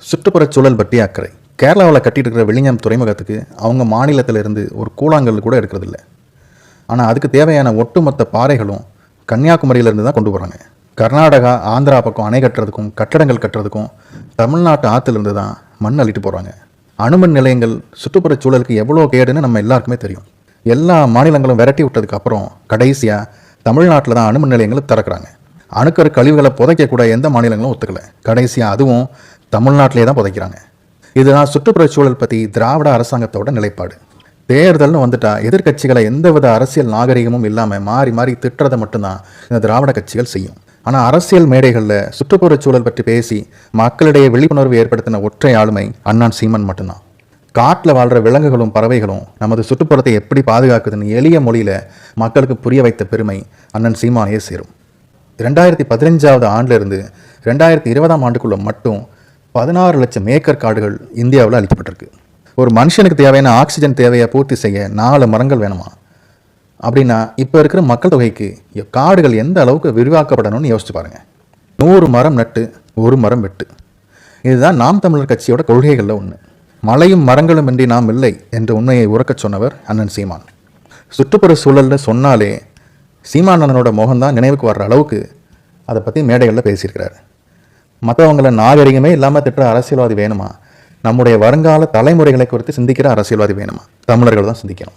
சுற்றுப்புறச் சூழல் பற்றிய அக்கறை. கேரளாவில் கட்டிட்டு இருக்கிற விழிஞம் துறைமுகத்துக்கு அவங்க மாநிலத்திலிருந்து ஒரு கூழாங்கல் கூட எடுக்கிறதில்ல. ஆனால் அதுக்கு தேவையான ஒட்டுமொத்த பாறைகளும் கன்னியாகுமரியிலேருந்து தான் கொண்டு போகிறாங்க. கர்நாடகா, ஆந்திரா பக்கம் அணை கட்டுறதுக்கும் கட்டடங்கள் கட்டுறதுக்கும் தமிழ்நாட்டு ஆற்றுலேருந்து தான் மண் அள்ளிட்டு போகிறாங்க. அணுமின் நிலையங்கள் சுற்றுப்புறச் சூழலுக்கு எவ்வளோ கேடுன்னு நம்ம எல்லாருக்குமே தெரியும். எல்லா மாநிலங்களும் விரட்டி விட்டதுக்கு அப்புறம் கடைசியாக தமிழ்நாட்டில் தான் அணுமின் நிலையங்களை திறக்கிறாங்க. அணுக்கரு கழிவுகளை புதைக்கக்கூட எந்த மாநிலங்களும் ஒத்துக்கலை. கடைசியாக அதுவும் தமிழ்நாட்டிலே தான் புதைக்கிறாங்க. இதுதான் சுற்றுப்புறச் சூழல் பற்றி திராவிட அரசாங்கத்தோட நிலைப்பாடு. தேர்தல்னு வந்துட்டா எதிர்கட்சிகளை எந்தவித அரசியல் நாகரிகமும் இல்லாமல் மாறி மாறி திட்டுறதை மட்டும்தான் இந்த திராவிட கட்சிகள் செய்யும். ஆனால் அரசியல் மேடைகளில் சுற்றுப்புறச் சூழல் பற்றி பேசி மக்களிடையே விழிப்புணர்வு ஏற்படுத்தின ஒற்றை ஆளுமை அண்ணன் சீமான் மட்டும்தான். காட்டில் வாழ்கிற விலங்குகளும் பறவைகளும் நமது சுற்றுப்புறத்தை எப்படி பாதுகாக்குதுன்னு எளிய மொழியில் மக்களுக்கு புரிய வைத்த பெருமை அண்ணன் சீமானையே சேரும். 2015 ஆண்டிலிருந்து 2020 ஆண்டுக்குள்ள மட்டும் 16 லட்சம் ஏக்கர் காடுகள் இந்தியாவில் அளிக்கப்பட்டிருக்கு. ஒரு மனுஷனுக்கு தேவையான ஆக்சிஜன் தேவையை பூர்த்தி செய்ய 4 மரங்கள் வேணுமா? அப்படின்னா இப்போ இருக்கிற மக்கள் தொகைக்கு காடுகள் எந்த அளவுக்கு விரிவாக்கப்படணும்னு யோசிச்சு பாருங்க. 100 மரம் நட்டு 1 மரம் வெட்டு. இதுதான் நாம் தமிழர் கட்சியோட கொள்கைகளில் ஒன்று. மலையும் மரங்களும் இன்றி நாம் இல்லை என்ற உண்மையை உறக்கச் சொன்னவர் அண்ணன் சீமான். சுற்றுப்புற சூழல்னு சொன்னாலே சீமான் அண்ணனோட முகம்தான் நினைவுக்கு வர்ற அளவுக்கு அதை பற்றி மேடைகளில் பேசியிருக்கிறார். மற்றவங்களை நாகரிகமே இல்லாமல் திட்டுற அரசியல்வாதி வேணுமா? நம்முடைய வருங்கால தலைமுறைகளை குறித்து சிந்திக்கிற அரசியல்வாதி வேணுமா? தமிழர்கள் தான் சிந்திக்கணும்.